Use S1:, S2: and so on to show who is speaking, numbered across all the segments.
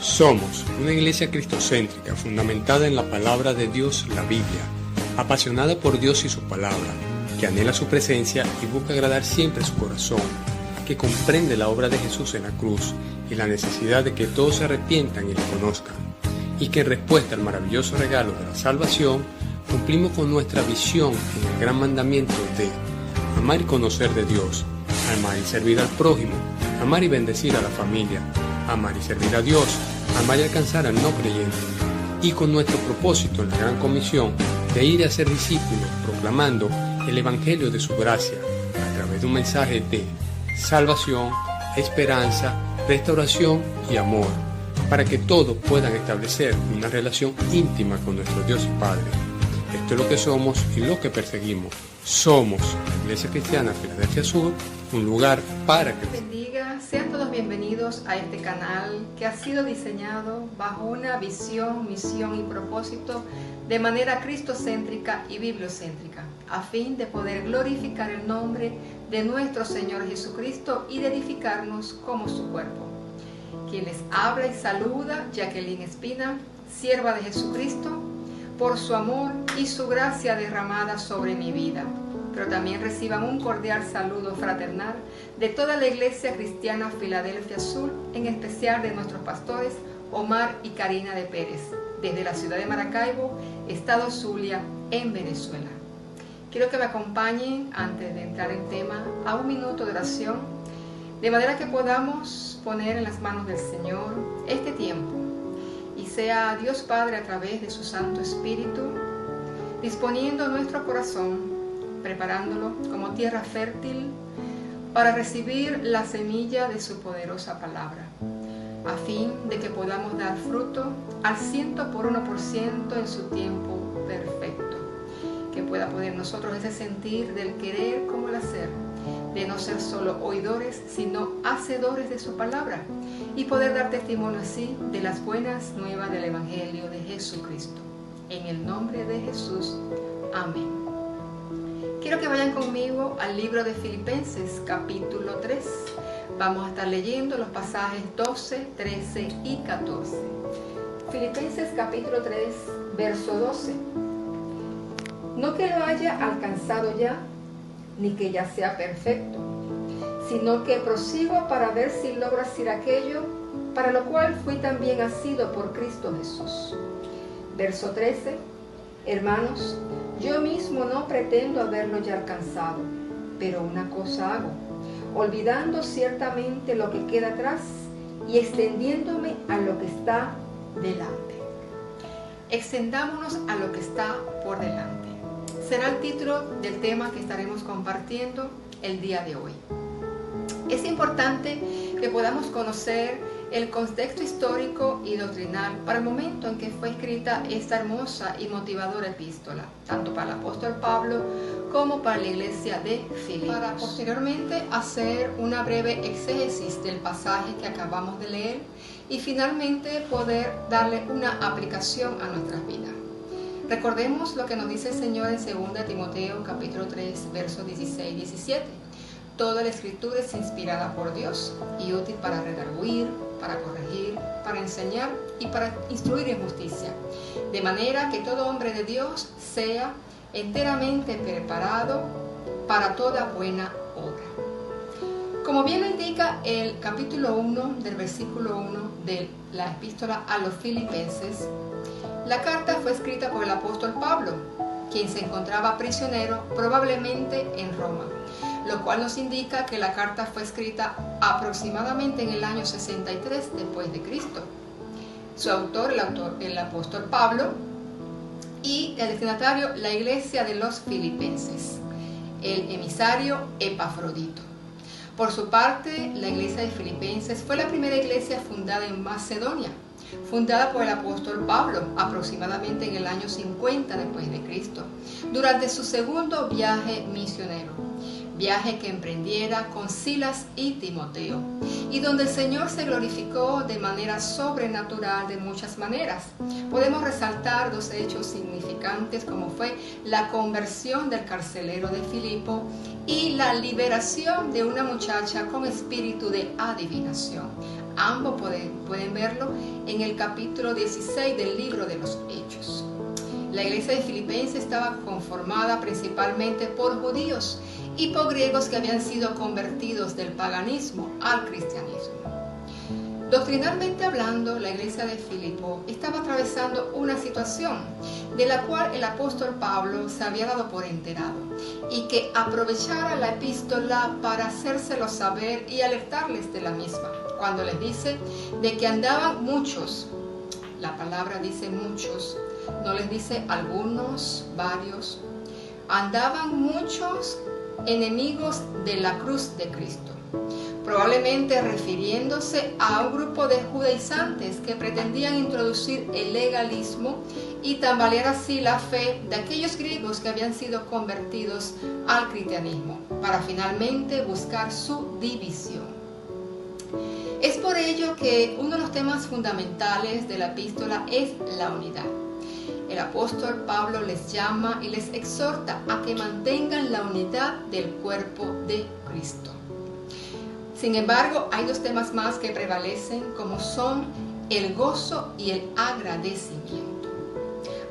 S1: Somos una iglesia cristocéntrica fundamentada en la palabra de Dios, la Biblia, apasionada por Dios y su palabra, que anhela su presencia y busca agradar siempre su corazón, que comprende la obra de Jesús en la cruz y la necesidad de que todos se arrepientan y le conozcan, y que en respuesta al maravilloso regalo de la salvación, cumplimos con nuestra visión en el gran mandamiento de amar y conocer de Dios, amar y servir al prójimo, amar y bendecir a la familia, amar y servir a Dios, amar y alcanzar al no creyente, y con nuestro propósito en la gran comisión de ir a ser discípulos proclamando el evangelio de su gracia a través de un mensaje de salvación, esperanza, restauración y amor, para que todos puedan establecer una relación íntima con nuestro Dios y Padre. Esto es lo que somos y lo que perseguimos. Somos la Iglesia Cristiana Filadelfia Sur, un lugar para que...
S2: Bendiga, sean todos bienvenidos a este canal que ha sido diseñado bajo una visión, misión y propósito de manera cristocéntrica y bibliocéntrica, a fin de poder glorificar el nombre de nuestro Señor Jesucristo y de edificarnos como su cuerpo. Quien les habla y saluda, Jacqueline Espina, sierva de Jesucristo, por su amor y su gracia derramada sobre mi vida. Pero también reciban un cordial saludo fraternal de toda la Iglesia Cristiana Filadelfia Sur, en especial de nuestros pastores Omar y Karina de Pérez, desde la ciudad de Maracaibo, estado Zulia, en Venezuela. Quiero que me acompañen, antes de entrar en tema, a un minuto de oración, de manera que podamos poner en las manos del Señor este tiempo, y sea Dios Padre a través de su Santo Espíritu, disponiendo nuestro corazón, preparándolo como tierra fértil para recibir la semilla de su poderosa palabra, a fin de que podamos dar fruto al 100% en su tiempo perfecto, que pueda poder nosotros ese sentir del querer como el hacer, de no ser solo oidores, sino hacedores de su palabra, y poder dar testimonio así de las buenas nuevas del Evangelio de Jesucristo. En el nombre de Jesús, amén. Quiero que vayan conmigo al libro de Filipenses, capítulo 3. Vamos a estar leyendo los pasajes 12, 13 y 14. Filipenses, capítulo 3, verso 12. No que lo haya alcanzado ya, ni que ya sea perfecto, sino que prosigo para ver si logro hacer aquello para lo cual fui también asido por Cristo Jesús. Verso 13. Hermanos, yo mismo no pretendo haberlo ya alcanzado, pero una cosa hago, olvidando ciertamente lo que queda atrás y extendiéndome a lo que está delante. Extendámonos a lo que está por delante. Será el título del tema que estaremos compartiendo el día de hoy. Es importante que podamos conocer el contexto histórico y doctrinal para el momento en que fue escrita esta hermosa y motivadora epístola, tanto para el apóstol Pablo como para la iglesia de Filipos. Para posteriormente hacer una breve exégesis del pasaje que acabamos de leer y finalmente poder darle una aplicación a nuestras vidas. Recordemos lo que nos dice el Señor en 2 Timoteo capítulo 3, versos 16 y 17. Toda la escritura es inspirada por Dios y útil para redarguir, para corregir, para enseñar y para instruir en justicia, de manera que todo hombre de Dios sea enteramente preparado para toda buena obra. Como bien lo indica el capítulo 1 del versículo 1 de la epístola a los Filipenses, la carta fue escrita por el apóstol Pablo, quien se encontraba prisionero probablemente en Roma, lo cual nos indica que la carta fue escrita aproximadamente en el año 63 después de Cristo. Su autor, el apóstol Pablo, y el destinatario, la iglesia de los Filipenses, el emisario Epafrodito. Por su parte, la iglesia de Filipenses fue la primera iglesia fundada en Macedonia, fundada por el apóstol Pablo aproximadamente en el año 50 después de Cristo, durante su segundo viaje misionero. viaje que emprendiera con Silas y Timoteo, y donde el Señor se glorificó de manera sobrenatural de muchas maneras. Podemos resaltar dos hechos significantes como fue la conversión del carcelero de Filipo y la liberación de una muchacha con espíritu de adivinación. Ambos pueden verlo en el capítulo 16 del libro de los Hechos. La iglesia de Filipenses estaba conformada principalmente por judíos y por griegos que habían sido convertidos del paganismo al cristianismo. Doctrinalmente hablando, la iglesia de Filipo estaba atravesando una situación de la cual el apóstol Pablo se había dado por enterado y que aprovechara la epístola para hacérselo saber y alertarles de la misma. Cuando les dice de que andaban muchos, la palabra dice muchos, no les dice algunos, varios, andaban muchos enemigos de la cruz de Cristo, probablemente refiriéndose a un grupo de judaizantes que pretendían introducir el legalismo y tambalear así la fe de aquellos griegos que habían sido convertidos al cristianismo, para finalmente buscar su división. Es por ello que uno de los temas fundamentales de la epístola es la unidad. El apóstol Pablo les llama y les exhorta a que mantengan la unidad del cuerpo de Cristo. Sin embargo, hay dos temas más que prevalecen, como son el gozo y el agradecimiento.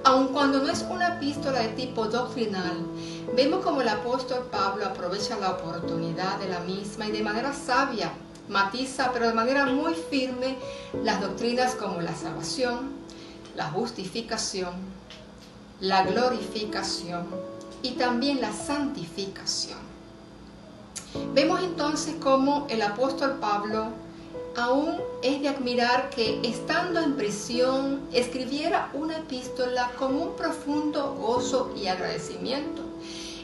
S2: Aun cuando no es una epístola de tipo doctrinal, vemos como el apóstol Pablo aprovecha la oportunidad de la misma y de manera sabia matiza, pero de manera muy firme, las doctrinas como la salvación, la justificación, la glorificación y también la santificación. Vemos entonces cómo el apóstol Pablo aún es de admirar que estando en prisión escribiera una epístola con un profundo gozo y agradecimiento,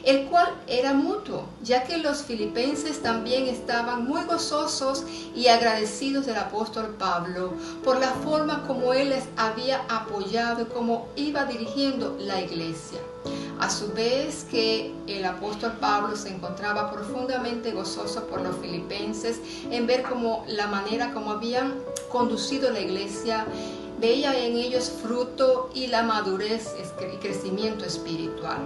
S2: el cual era mutuo, ya que los filipenses también estaban muy gozosos y agradecidos del apóstol Pablo por la forma como él les había apoyado y cómo iba dirigiendo la iglesia. A su vez que el apóstol Pablo se encontraba profundamente gozoso por los filipenses en ver cómo la manera como habían conducido la iglesia, veía en ellos fruto y la madurez y crecimiento espiritual.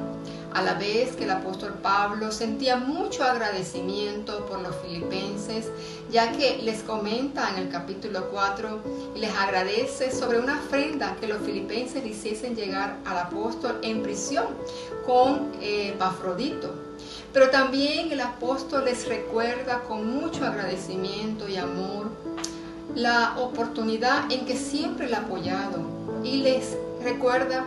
S2: A la vez que el apóstol Pablo sentía mucho agradecimiento por los filipenses, ya que les comenta en el capítulo 4 y les agradece sobre una ofrenda que los filipenses le hiciesen llegar al apóstol en prisión con Epafrodito. Pero también el apóstol les recuerda con mucho agradecimiento y amor la oportunidad en que siempre le ha apoyado y les recuerda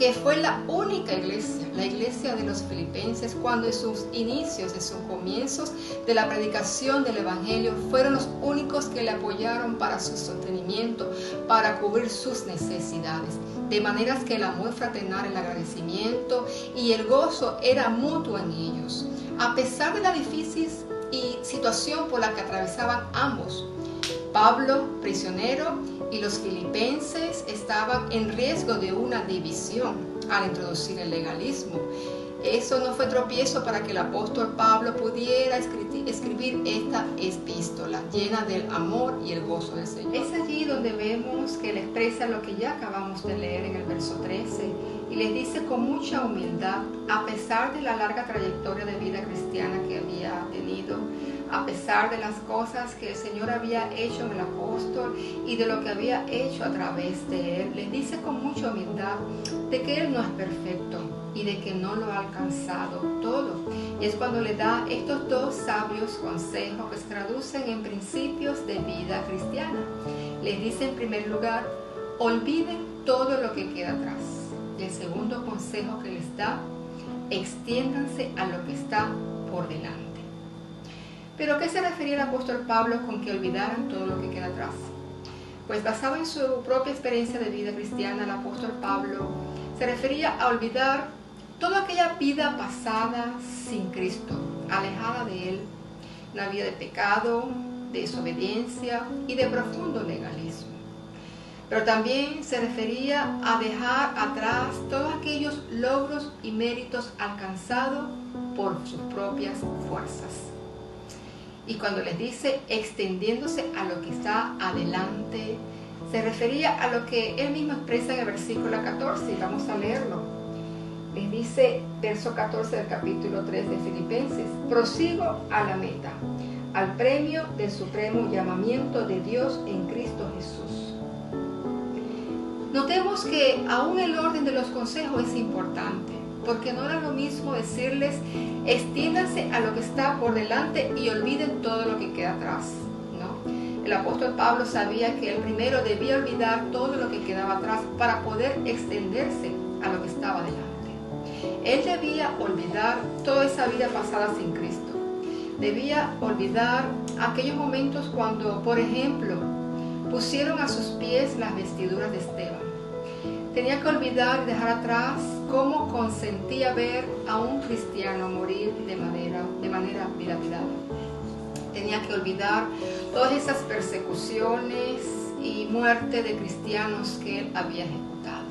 S2: que fue la única iglesia, la iglesia de los filipenses, cuando en sus inicios, en sus comienzos de la predicación del evangelio, fueron los únicos que le apoyaron para su sostenimiento, para cubrir sus necesidades. De maneras que el amor fraternal, el agradecimiento y el gozo era mutuo en ellos. A pesar de la difícil situación por la que atravesaban ambos, Pablo, prisionero, y los filipenses estaban en riesgo de una división al introducir el legalismo. Eso no fue tropiezo para que el apóstol Pablo pudiera escribir esta epístola llena del amor y el gozo del Señor. Es allí donde vemos que él expresa lo que ya acabamos de leer en el verso 13 y les dice con mucha humildad, a pesar de la larga trayectoria de vida cristiana que había tenido, a pesar de las cosas que el Señor había hecho en el apóstol y de lo que había hecho a través de él, les dice con mucha humildad de que él no es perfecto y de que no lo ha alcanzado todo. Y es cuando le da estos dos sabios consejos que se traducen en principios de vida cristiana. Les dice en primer lugar, olviden todo lo que queda atrás. Y el segundo consejo que les da, extiéndanse a lo que está por delante. ¿Pero qué se refería el apóstol Pablo con que olvidaran todo lo que queda atrás? Pues basado en su propia experiencia de vida cristiana, el apóstol Pablo se refería a olvidar toda aquella vida pasada sin Cristo, alejada de Él, una vida de pecado, de desobediencia y de profundo legalismo. pero también se refería a dejar atrás todos aquellos logros y méritos alcanzados por sus propias fuerzas. Y cuando les dice extendiéndose a lo que está adelante, se refería a lo que él mismo expresa en el versículo 14, y vamos a leerlo. Les dice, verso 14 del capítulo 3 de Filipenses: prosigo a la meta, al premio del supremo llamamiento de Dios en Cristo Jesús. Notemos que aún el orden de los consejos es importante, porque no era lo mismo decirles extiéndanse a lo que está por delante y olviden todo lo que queda atrás, ¿no? El apóstol Pablo sabía que el primero debía olvidar todo lo que quedaba atrás para poder extenderse a lo que estaba delante. Él debía olvidar toda esa vida pasada sin Cristo. Debía olvidar aquellos momentos cuando, por ejemplo, pusieron a sus pies las vestiduras de Esteban. Tenía que olvidar y dejar atrás cómo consentía ver a un cristiano morir de manera dilapidada. Tenía que olvidar todas esas persecuciones y muerte de cristianos que él había ejecutado.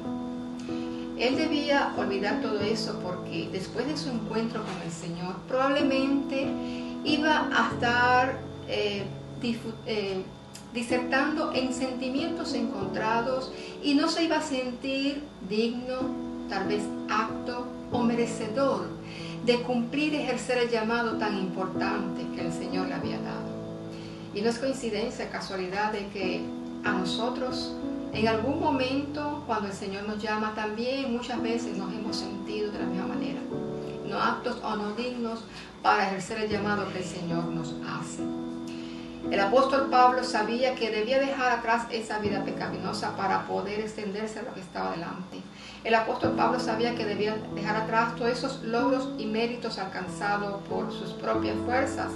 S2: Él debía olvidar todo eso porque después de su encuentro con el Señor probablemente iba a estar disertando en sentimientos encontrados y no se iba a sentir digno, tal vez apto o merecedor de cumplir y ejercer el llamado tan importante que el Señor le había dado. Y no es coincidencia, casualidad de que a nosotros en algún momento cuando el Señor nos llama también muchas veces nos hemos sentido de la misma manera, no aptos o no dignos para ejercer el llamado que el Señor nos hace. El apóstol Pablo sabía que debía dejar atrás esa vida pecaminosa para poder extenderse a lo que estaba delante. El apóstol Pablo sabía que debía dejar atrás todos esos logros y méritos alcanzados por sus propias fuerzas.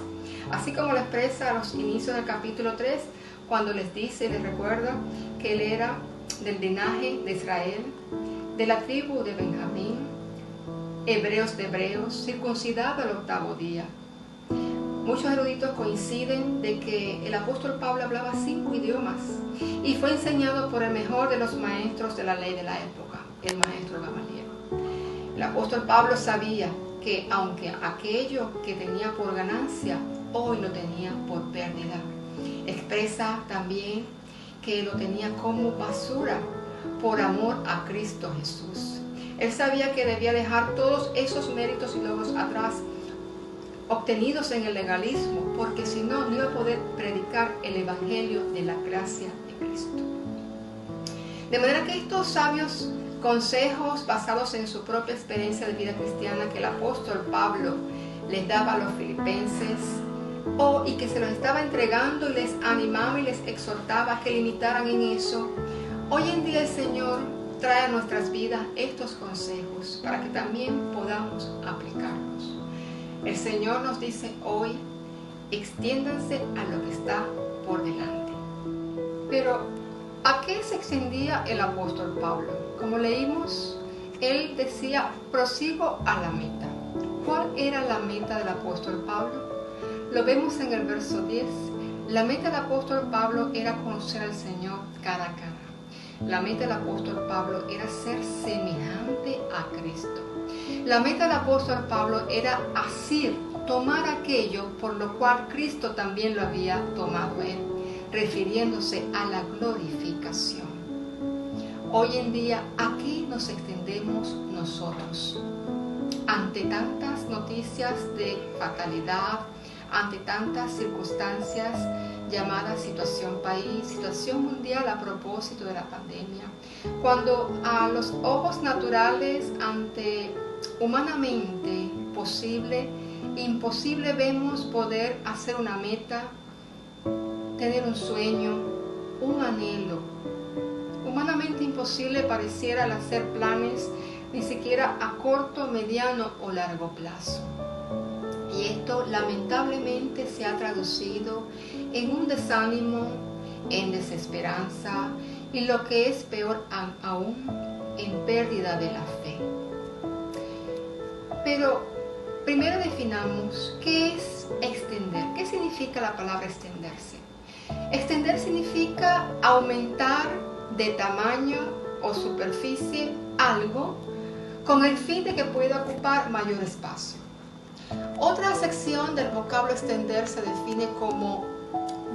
S2: Así como lo expresa a los inicios del capítulo 3, cuando les dice y les recuerda que él era del linaje de Israel, de la tribu de Benjamín, hebreos de hebreos, circuncidado al 8º día. Muchos eruditos coinciden de que el apóstol Pablo hablaba 5 idiomas y fue enseñado por el mejor de los maestros de la ley de la época, el maestro Gamaliel. El apóstol Pablo sabía que aunque aquello que tenía por ganancia, hoy lo tenía por pérdida. Expresa también que lo tenía como basura por amor a Cristo Jesús. Él sabía que debía dejar todos esos méritos y logros atrás, obtenidos en el legalismo, porque si no, no iba a poder predicar el evangelio de la gracia de Cristo. De manera que estos sabios consejos basados en su propia experiencia de vida cristiana que el apóstol Pablo les daba a los filipenses, y que se los estaba entregando y les animaba y les exhortaba a que limitaran en eso, hoy en día el Señor trae a nuestras vidas estos consejos para que también podamos aplicarlos. El Señor nos dice hoy, extiéndanse a lo que está por delante. Pero, ¿a qué se extendía el apóstol Pablo? Como leímos, él decía, prosigo a la meta. ¿Cuál era la meta del apóstol Pablo? Lo vemos en el verso 10. La meta del apóstol Pablo era conocer al Señor cara a cara. La meta del apóstol Pablo era ser semejante a Cristo. La meta del apóstol Pablo era asir, tomar aquello por lo cual Cristo también lo había tomado él, refiriéndose a la glorificación. Hoy en día, ¿a qué nos extendemos nosotros? Ante tantas noticias de fatalidad, ante tantas circunstancias llamadas situación país, situación mundial a propósito de la pandemia, cuando a los ojos naturales, ante humanamente imposible vemos poder hacer una meta, tener un sueño, un anhelo. Humanamente imposible pareciera el hacer planes ni siquiera a corto, mediano o largo plazo. Y esto lamentablemente se ha traducido en un desánimo, en desesperanza y lo que es peor aún, en pérdida de la fe. Pero primero definamos qué es extender. ¿Qué significa la palabra extenderse? Extender significa aumentar de tamaño o superficie algo con el fin de que pueda ocupar mayor espacio. Otra acepción del vocablo extender se define como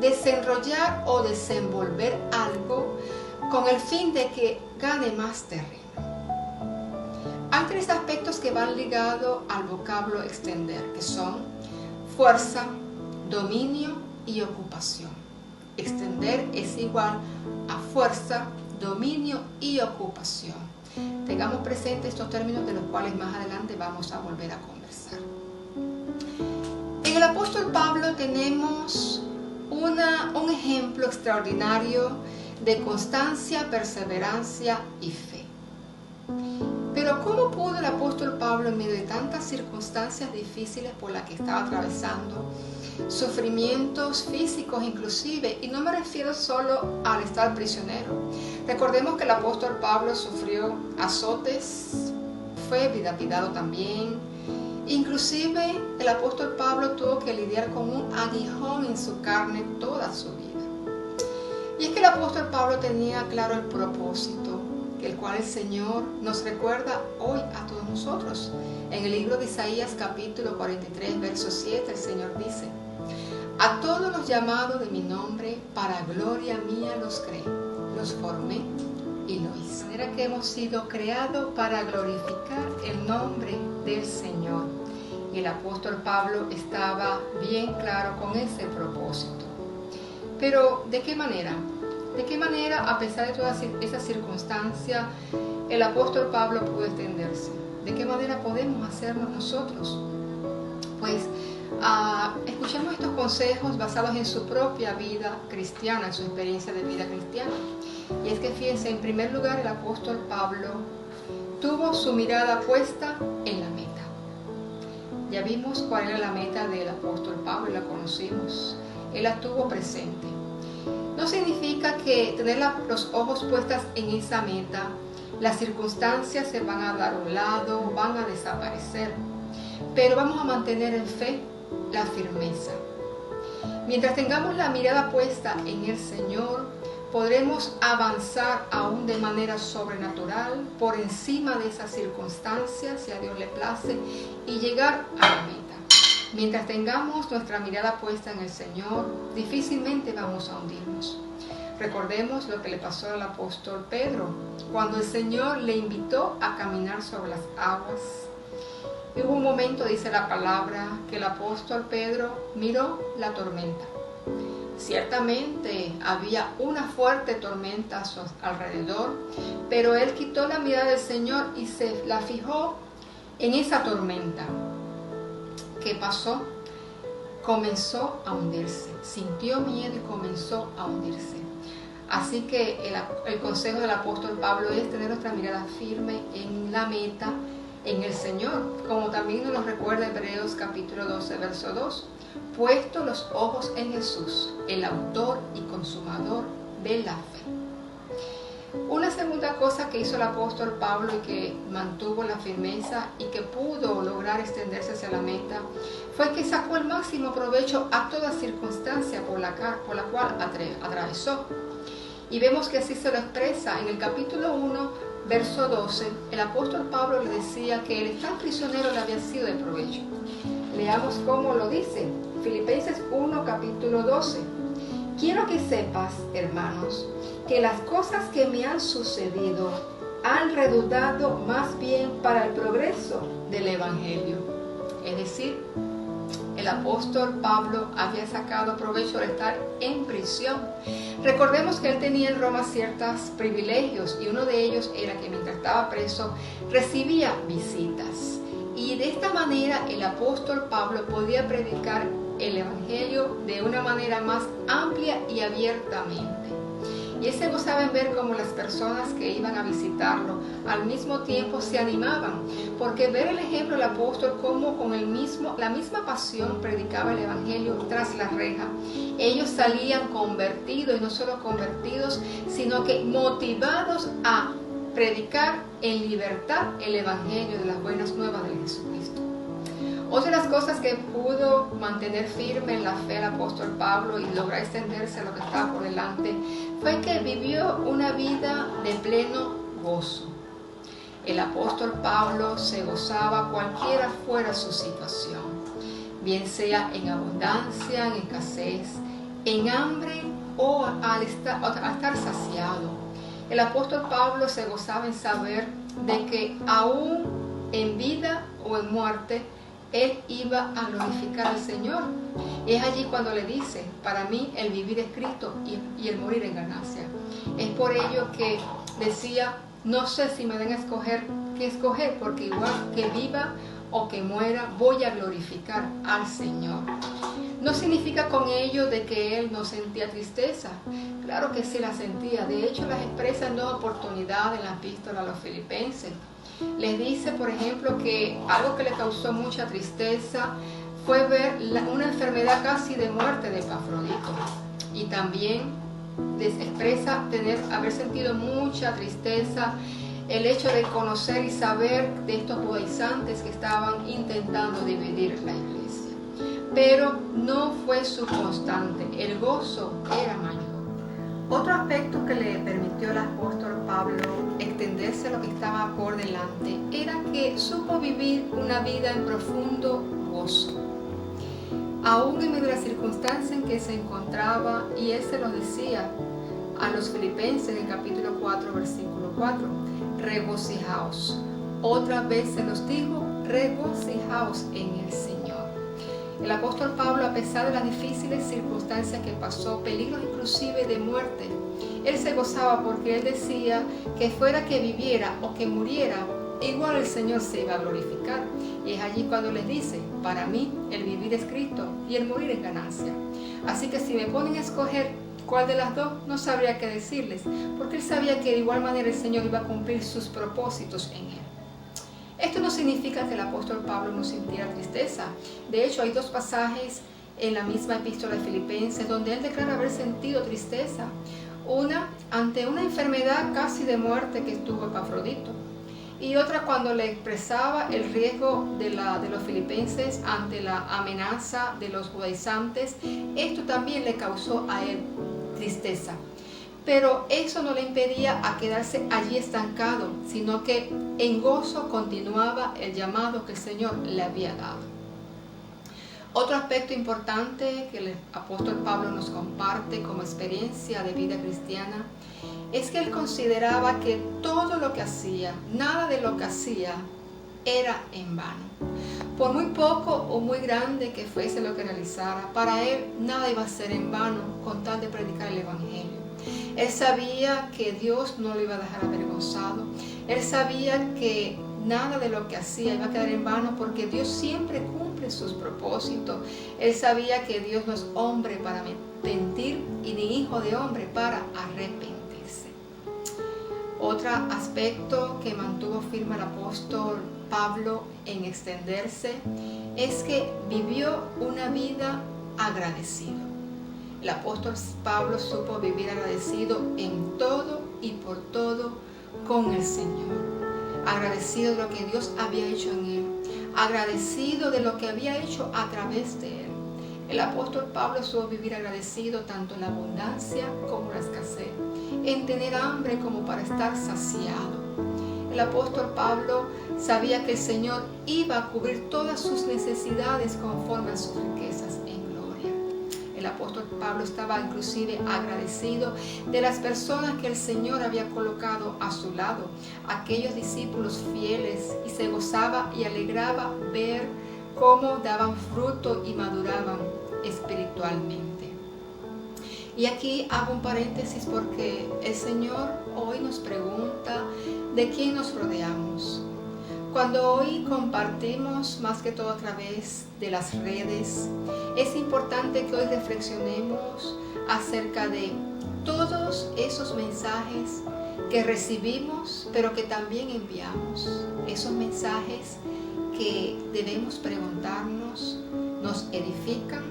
S2: desenrollar o desenvolver algo con el fin de que gane más terreno. Hay tres aspectos que van ligados al vocablo extender, que son fuerza, dominio y ocupación. Extender es igual a fuerza, dominio y ocupación. Tengamos presentes estos términos de los cuales más adelante vamos a volver a conversar. En el apóstol Pablo tenemos un ejemplo extraordinario de constancia, perseverancia y fe. Pero ¿cómo pudo el apóstol Pablo, en medio de tantas circunstancias difíciles por las que estaba atravesando, sufrimientos físicos inclusive, y no me refiero solo al estar prisionero? Recordemos que el apóstol Pablo sufrió azotes, fue dilapidado también. Inclusive el apóstol Pablo tuvo que lidiar con un aguijón en su carne toda su vida. Y es que el apóstol Pablo tenía claro el propósito, el cual el Señor nos recuerda hoy a todos nosotros. En el libro de Isaías capítulo 43, verso 7, el Señor dice: a todos los llamados de mi nombre, para gloria mía los creé, los formé y lo hice. De manera que hemos sido creados para glorificar el nombre del Señor. Y el apóstol Pablo estaba bien claro con ese propósito. Pero, ¿de qué manera? ¿De qué manera, a pesar de todas esas circunstancias, el apóstol Pablo pudo extenderse? ¿De qué manera podemos hacerlo nosotros? Pues, escuchemos estos consejos basados en su propia vida cristiana, en su experiencia de vida cristiana. Y es que fíjense, en primer lugar, el apóstol Pablo tuvo su mirada puesta en la meta. Ya vimos cuál era la meta del apóstol Pablo y la conocimos. Él la tuvo presente. No significa que tener los ojos puestos en esa meta, las circunstancias se van a dar a un lado, van a desaparecer. Pero vamos a mantener en fe la firmeza. Mientras tengamos la mirada puesta en el Señor, podremos avanzar aún de manera sobrenatural por encima de esas circunstancias, si a Dios le place, y llegar a la meta. Mientras tengamos nuestra mirada puesta en el Señor, difícilmente vamos a hundirnos. Recordemos lo que le pasó al apóstol Pedro, cuando el Señor le invitó a caminar sobre las aguas. Y hubo un momento, dice la palabra, que el apóstol Pedro miró la tormenta. Ciertamente había una fuerte tormenta a su alrededor, pero él quitó la mirada del Señor y se la fijó en esa tormenta. ¿Qué pasó? Comenzó a hundirse, sintió miedo y comenzó a hundirse. Así que el consejo del apóstol Pablo es tener nuestra mirada firme en la meta, en el Señor, como también nos lo recuerda Hebreos capítulo 12, verso 2. Puesto los ojos en Jesús, el autor y consumador de la fe. Una segunda cosa que hizo el apóstol Pablo y que mantuvo la firmeza y que pudo lograr extenderse hacia la meta fue que sacó el máximo provecho a toda circunstancia por la cual atravesó. Y vemos que así se lo expresa en el capítulo 1, verso 12. El apóstol Pablo le decía que el estar prisionero le había sido de provecho. Leamos cómo lo dice. Filipenses 1, capítulo 12. Quiero que sepas, hermanos, que las cosas que me han sucedido han redundado más bien para el progreso del Evangelio. Es decir, el apóstol Pablo había sacado provecho de estar en prisión. Recordemos que él tenía en Roma ciertos privilegios y uno de ellos era que mientras estaba preso recibía visitas. Y de esta manera el apóstol Pablo podía predicar el Evangelio de una manera más amplia y abiertamente. Y es que saben ver cómo las personas que iban a visitarlo al mismo tiempo se animaban, porque ver el ejemplo del apóstol como con la misma pasión predicaba el Evangelio tras la reja. Ellos salían convertidos, y no solo convertidos, sino que motivados a predicar en libertad el Evangelio de las buenas nuevas de Jesucristo. Otra de las cosas que pudo mantener firme en la fe el apóstol Pablo y lograr extenderse a lo que estaba por delante fue que vivió una vida de pleno gozo. El apóstol Pablo se gozaba cualquiera fuera su situación, bien sea en abundancia, en escasez, en hambre o al estar saciado. El apóstol Pablo se gozaba en saber de que aún en vida o en muerte, él iba a glorificar al Señor. Es allí cuando le dice, para mí el vivir es Cristo y el morir es ganancia. Es por ello que decía, no sé si me den a escoger qué escoger, porque igual que viva o que muera, voy a glorificar al Señor. No significa con ello de que él no sentía tristeza. Claro que sí la sentía. De hecho, las expresa en dos oportunidades en la epístola a los Filipenses. Les dice, por ejemplo, que algo que le causó mucha tristeza fue ver una enfermedad casi de muerte de Epafrodito. Y también expresa haber sentido mucha tristeza el hecho de conocer y saber de estos judaizantes que estaban intentando dividir la iglesia. Pero no fue su constante, el gozo era mayor. Otro aspecto que le permitió al apóstol Pablo extenderse a lo que estaba por delante era que supo vivir una vida en profundo gozo. Aún en medio de la circunstancia en que se encontraba, y él se lo decía a los Filipenses en el capítulo 4, versículo 4, regocijaos. Otra vez se los dijo, regocijaos en el Señor. El apóstol Pablo, a pesar de las difíciles circunstancias que pasó, peligros inclusive de muerte, él se gozaba porque él decía que fuera que viviera o que muriera, igual el Señor se iba a glorificar. Y es allí cuando les dice, para mí el vivir es Cristo y el morir es ganancia. Así que si me ponen a escoger cuál de las dos, no sabría qué decirles, porque él sabía que de igual manera el Señor iba a cumplir sus propósitos en él. Esto no significa que el apóstol Pablo no sintiera tristeza. De hecho, hay dos pasajes en la misma epístola de Filipenses donde él declara haber sentido tristeza. Una, ante una enfermedad casi de muerte que tuvo Epafrodito. Y otra cuando le expresaba el riesgo de los filipenses ante la amenaza de los judaizantes. Esto también le causó a él tristeza. Pero eso no le impedía a quedarse allí estancado, sino que en gozo continuaba el llamado que el Señor le había dado. Otro aspecto importante que el apóstol Pablo nos comparte como experiencia de vida cristiana es que él consideraba que todo lo que hacía, nada de lo que hacía, era en vano. Por muy poco o muy grande que fuese lo que realizara, para él nada iba a ser en vano con tal de predicar el Evangelio. Él sabía que Dios no lo iba a dejar avergonzado. Él sabía que nada de lo que hacía iba a quedar en vano porque Dios siempre cumple sus propósitos. Él sabía que Dios no es hombre para mentir y ni hijo de hombre para arrepentirse. Otro aspecto que mantuvo firme el apóstol Pablo en extenderse es que vivió una vida agradecida. El apóstol Pablo supo vivir agradecido en todo y por todo con el Señor. Agradecido de lo que Dios había hecho en él. Agradecido de lo que había hecho a través de él. El apóstol Pablo supo vivir agradecido tanto en la abundancia como en la escasez. En tener hambre como para estar saciado. El apóstol Pablo sabía que el Señor iba a cubrir todas sus necesidades conforme a sus riquezas en gloria. El apóstol Pablo estaba inclusive agradecido de las personas que el Señor había colocado a su lado, aquellos discípulos fieles, y se gozaba y alegraba ver cómo daban fruto y maduraban espiritualmente. Y aquí hago un paréntesis porque el Señor hoy nos pregunta de quién nos rodeamos. Cuando hoy compartimos más que todo a través de las redes, es importante que hoy reflexionemos acerca de todos esos mensajes que recibimos, pero que también enviamos. Esos mensajes que debemos preguntarnos, ¿nos edifican?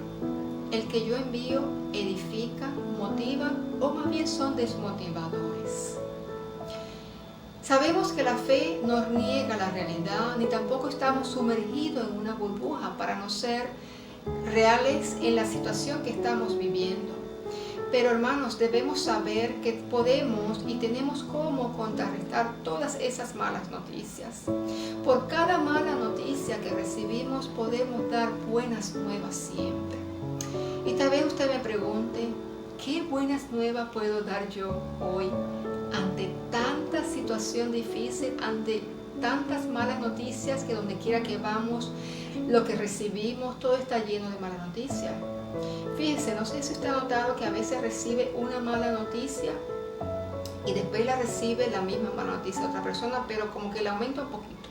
S2: ¿El que yo envío edifica, motiva o más bien son desmotivadores? Sabemos que la fe no niega la realidad, ni tampoco estamos sumergidos en una burbuja para no ser reales en la situación que estamos viviendo. Pero hermanos, debemos saber que podemos y tenemos cómo contrarrestar todas esas malas noticias. Por cada mala noticia que recibimos podemos dar buenas nuevas siempre. Y tal vez usted me pregunte, ¿qué buenas nuevas puedo dar yo hoy ante tanta situación difícil, ante tantas malas noticias que donde quiera que vamos, lo que recibimos, todo está lleno de malas noticias? Fíjense, no sé si usted ha notado que a veces recibe una mala noticia y después la recibe la misma mala noticia de otra persona, pero como que le aumenta un poquito.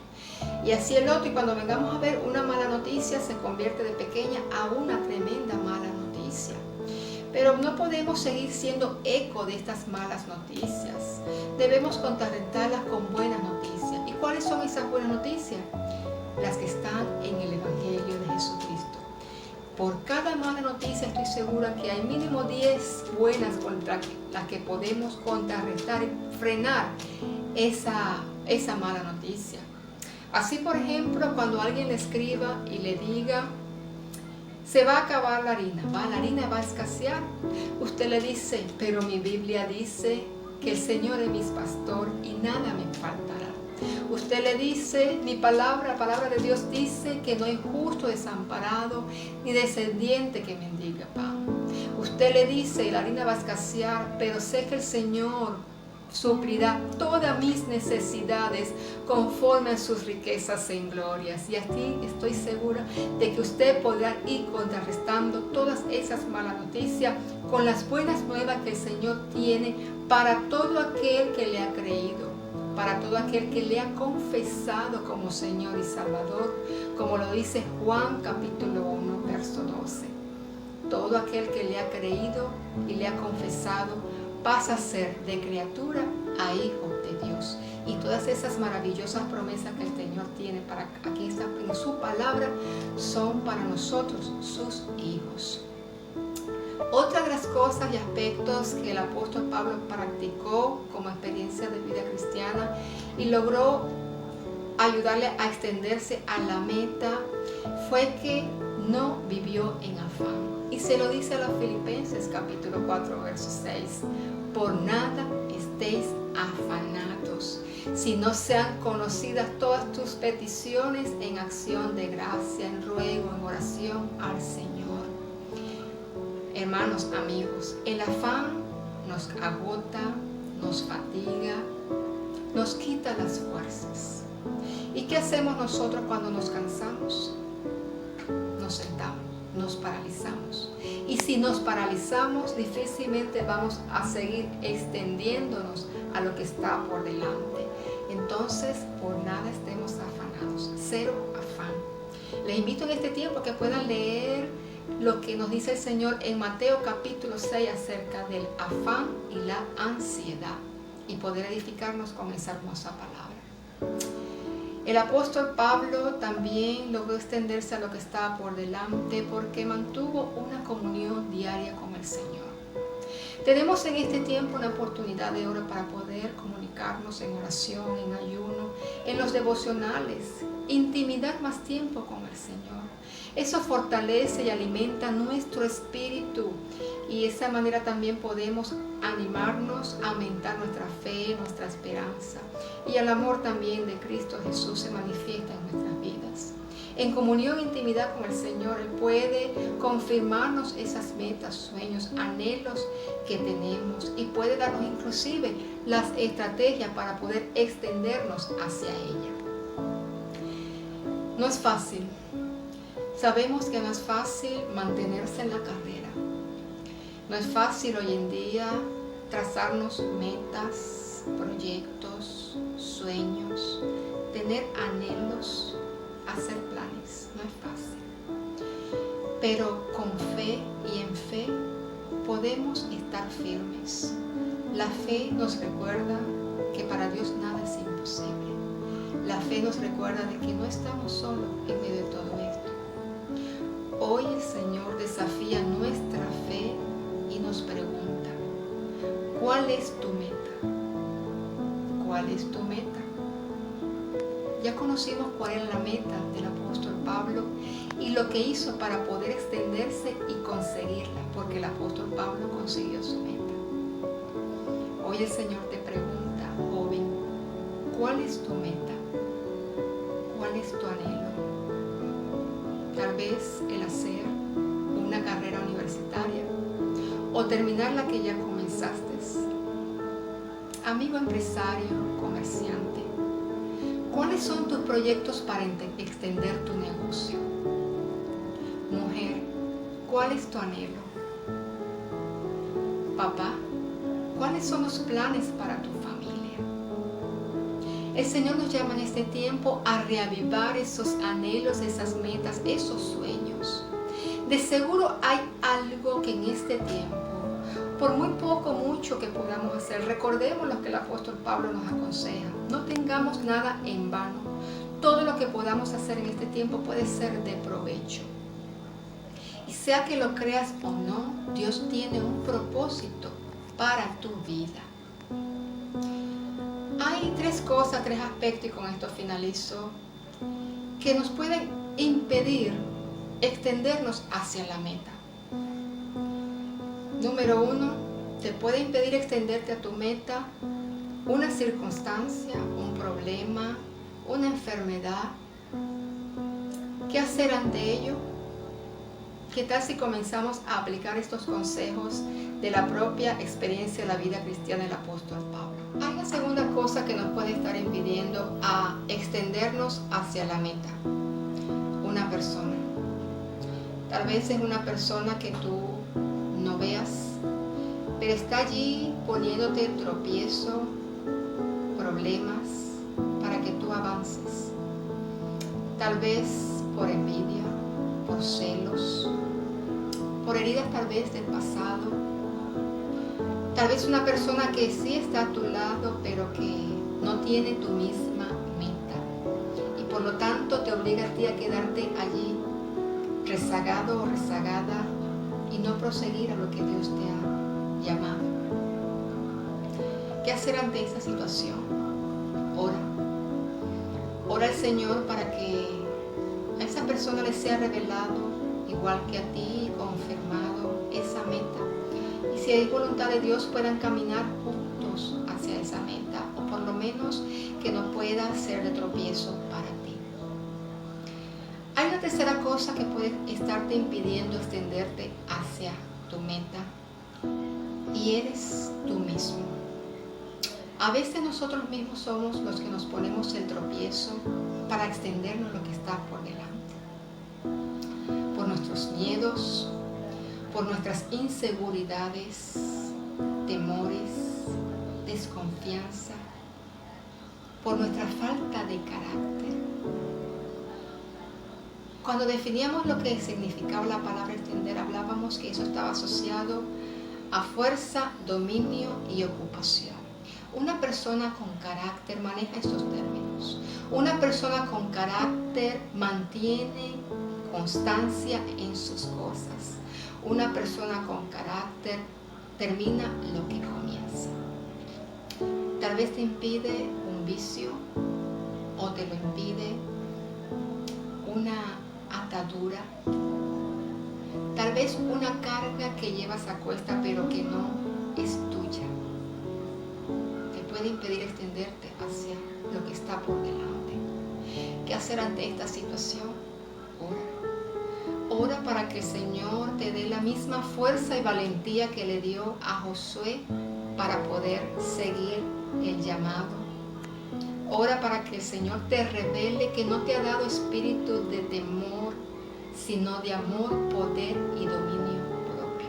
S2: Y así el otro, y cuando vengamos a ver una mala noticia, se convierte de pequeña a una tremenda mala noticia. Pero no podemos seguir siendo eco de estas malas noticias. Debemos contrarrestarlas con buenas noticias. ¿Y cuáles son esas buenas noticias? Las que están en el Evangelio de Jesucristo. Por cada mala noticia estoy segura que hay mínimo 10 buenas contra las que podemos contrarrestar y frenar esa mala noticia. Así, por ejemplo, cuando alguien le escriba y le diga, se va a acabar la harina va a escasear, usted le dice, pero mi Biblia dice que el Señor es mi pastor y nada me faltará. Usted le dice, la palabra de Dios dice que no hay justo desamparado ni descendiente que mendiga pan. Usted le dice, la harina va a escasear, pero sé que el Señor suplirá todas mis necesidades conforme a sus riquezas en glorias. Y así estoy segura de que usted podrá ir contrarrestando todas esas malas noticias con las buenas nuevas que el Señor tiene para todo aquel que le ha creído, para todo aquel que le ha confesado como Señor y Salvador, como lo dice Juan capítulo 1, verso 12. Todo aquel que le ha creído y le ha confesado pasa a ser de criatura a hijo de Dios. Y todas esas maravillosas promesas que el Señor tiene para aquí está en su palabra son para nosotros, sus hijos. Otra de las cosas y aspectos que el apóstol Pablo practicó como experiencia de vida cristiana y logró ayudarle a extenderse a la meta fue que no vivió en afán. Y se lo dice a los Filipenses capítulo 4 verso 6. Por nada estéis afanados, si no sean conocidas todas tus peticiones en acción de gracia, en ruego, en oración al Señor. Hermanos, amigos, el afán nos agota, nos fatiga, nos quita las fuerzas. ¿Y qué hacemos nosotros cuando nos cansamos? Nos sentamos, nos paralizamos. Y si nos paralizamos, difícilmente vamos a seguir extendiéndonos a lo que está por delante. Entonces, por nada estemos afanados, cero afán. Les invito en este tiempo que puedan leer lo que nos dice el Señor en Mateo capítulo 6 acerca del afán y la ansiedad y poder edificarnos con esa hermosa palabra. El apóstol Pablo también logró extenderse a lo que estaba por delante porque mantuvo una comunión diaria con el Señor. Tenemos en este tiempo una oportunidad de oro para poder comunicarnos en oración, en ayuno, en los devocionales, intimidar más tiempo con el Señor. Eso fortalece y alimenta nuestro espíritu y de esa manera también podemos animarnos, aumentar nuestra fe, nuestra esperanza y el amor también de Cristo Jesús se manifiesta en nuestras vidas. En comunión e intimidad con el Señor, Él puede confirmarnos esas metas, sueños, anhelos que tenemos y puede darnos inclusive las estrategias para poder extendernos hacia ella. No es fácil. Sabemos que no es fácil mantenerse en la carrera. No es fácil hoy en día trazarnos metas, proyectos, sueños, tener anhelos, hacer planes. No es fácil. Pero con fe y en fe podemos estar firmes. La fe nos recuerda que para Dios nada es imposible. La fe nos recuerda de que no estamos solos en medio de todo esto. Hoy el Señor desafía nuestra fe y nos pregunta, ¿cuál es tu meta? ¿Cuál es tu meta? Ya conocimos cuál era la meta del apóstol Pablo y lo que hizo para poder extenderse y conseguirla, porque el apóstol Pablo consiguió su meta. Hoy el Señor te pregunta, joven, ¿cuál es tu meta? ¿Cuál es tu anhelo? Tal vez el hacer una carrera universitaria o terminar la que ya comenzaste. Amigo empresario, comerciante, ¿cuáles son tus proyectos para extender tu negocio? Mujer, ¿cuál es tu anhelo? Papá, ¿cuáles son los planes para tu familia? El Señor nos llama en este tiempo a reavivar esos anhelos, esas metas, esos sueños. De seguro hay algo que en este tiempo, por muy poco, mucho que podamos hacer, recordemos lo que el apóstol Pablo nos aconseja. No tengamos nada en vano. Todo lo que podamos hacer en este tiempo puede ser de provecho. Y sea que lo creas o no, Dios tiene un propósito para tu vida. Hay tres aspectos, y con esto finalizo, que nos pueden impedir extendernos hacia la meta. Número 1, te puede impedir extenderte a tu meta una circunstancia, un problema, una enfermedad. ¿Qué hacer ante ello? ¿Qué tal si comenzamos a aplicar estos consejos de la propia experiencia de la vida cristiana del apóstol Pablo? Hay una segunda cosa que nos puede estar impidiendo a extendernos hacia la meta. Una persona. Tal vez es una persona que tú no veas, pero está allí poniéndote tropiezo, problemas para que tú avances. Tal vez por envidia, por celos, por heridas tal vez del pasado. Tal vez una persona que sí está a tu lado, pero que no tiene tu misma meta. Y por lo tanto te obliga a ti a quedarte allí, rezagado o rezagada, y no proseguir a lo que Dios te ha llamado. ¿Qué hacer ante esa situación? Ora. Ora al Señor para que a esa persona le sea revelado, igual que a ti, confirmado esa meta. Y si hay voluntad de Dios, puedan caminar juntos hacia esa meta, o por lo menos que no pueda ser de tropiezo para ti. Hay una tercera cosa que puede estarte impidiendo extenderte hacia tu meta, y eres tú mismo. A veces nosotros mismos somos los que nos ponemos el tropiezo para extendernos lo que está por delante. Por nuestros miedos, por nuestras inseguridades, temores, desconfianza, por nuestra falta de carácter. Cuando definíamos lo que significaba la palabra extender, hablábamos que eso estaba asociado a fuerza, dominio y ocupación. Una persona con carácter maneja estos términos. Una persona con carácter mantiene constancia en sus cosas. Una persona con carácter termina lo que comienza. Tal vez te impide un vicio o te lo impide una atadura, tal vez una carga que llevas a cuesta pero que no es tuya. Te puede impedir extenderte hacia lo que está por delante. ¿Qué hacer ante esta situación? Ora. Ora para que el Señor te dé la misma fuerza y valentía que le dio a Josué para poder seguir el llamado. Ora para que el Señor te revele que no te ha dado espíritu de temor, sino de amor, poder y dominio propio.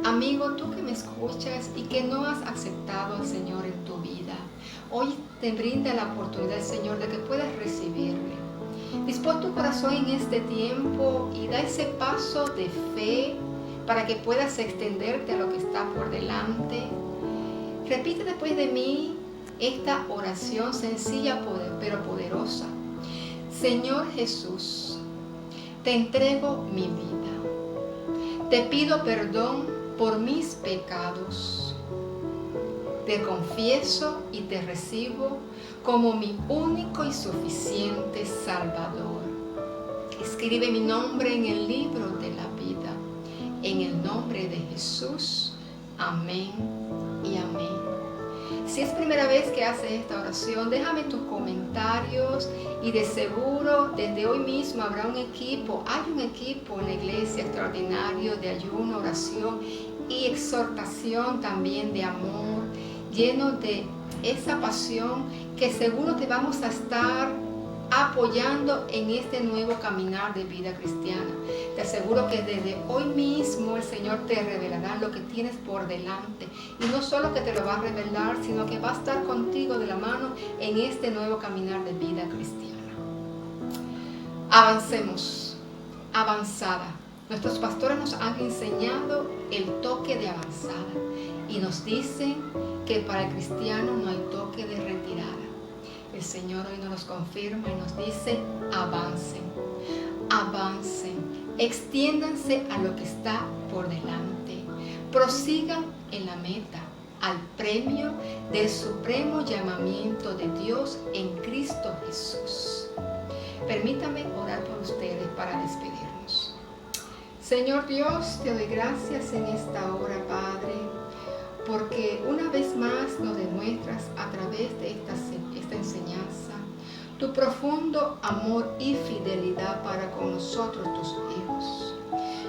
S2: Amigo, tú que me escuchas y que no has aceptado al Señor en tu vida, hoy te brinda la oportunidad el Señor de que puedas recibirle. Dispón tu corazón en este tiempo y da ese paso de fe para que puedas extenderte a lo que está por delante. Repite después de mí esta oración sencilla pero poderosa. Señor Jesús, te entrego mi vida. Te pido perdón por mis pecados. Te confieso y te recibo como mi único y suficiente Salvador. Escribe mi nombre en el libro de la vida. En el nombre de Jesús. Amén y amén. Si es primera vez que haces esta oración, déjame tus comentarios y de seguro desde hoy mismo habrá un equipo, hay un equipo en la iglesia extraordinario de ayuno, oración y exhortación también de amor, lleno de esa pasión que seguro te vamos a estar apoyando en este nuevo caminar de vida cristiana. Te aseguro que desde hoy mismo el Señor te revelará lo que tienes por delante. Y no solo que te lo va a revelar, sino que va a estar contigo de la mano en este nuevo caminar de vida cristiana. Avancemos. Avanzada. Nuestros pastores nos han enseñado el toque de avanzada y nos dicen que para el cristiano no hay toque de retirada. El Señor hoy nos confirma y nos dice: avancen, avancen, extiéndanse a lo que está por delante, prosigan en la meta, al premio del supremo llamamiento de Dios en Cristo Jesús. Permítame orar por ustedes para despedirnos. Señor Dios, te doy gracias en esta hora, Padre, porque una vez más nos demuestras a través de esta enseñanza tu profundo amor y fidelidad para con nosotros, tus hijos.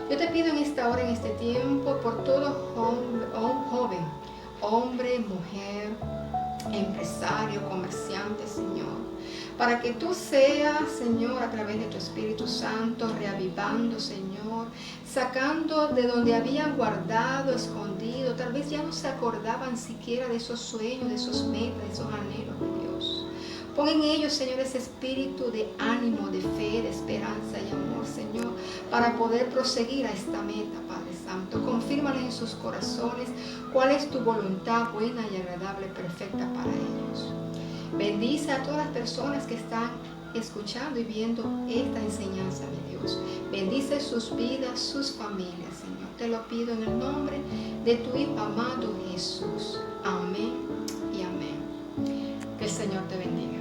S2: Yo te pido en esta hora, en este tiempo, por todo joven, hombre, mujer, empresario, comerciante, Señor, para que tú seas, Señor, a través de tu Espíritu Santo, reavivando, Señor, sacando de donde habían guardado, escondido, tal vez ya no se acordaban siquiera de esos sueños, de esos metas, de esos anhelos de Dios. Pon en ellos, Señor, ese espíritu de ánimo, de fe, de esperanza y amor, Señor, para poder proseguir a esta meta, Padre Santo. Confírmales en sus corazones cuál es tu voluntad buena y agradable, perfecta para ellos. Bendice a todas las personas que están escuchando y viendo esta enseñanza, mi Dios. Bendice sus vidas, sus familias, Señor. Te lo pido en el nombre de tu Hijo amado Jesús. Amén y amén. Que el Señor te bendiga.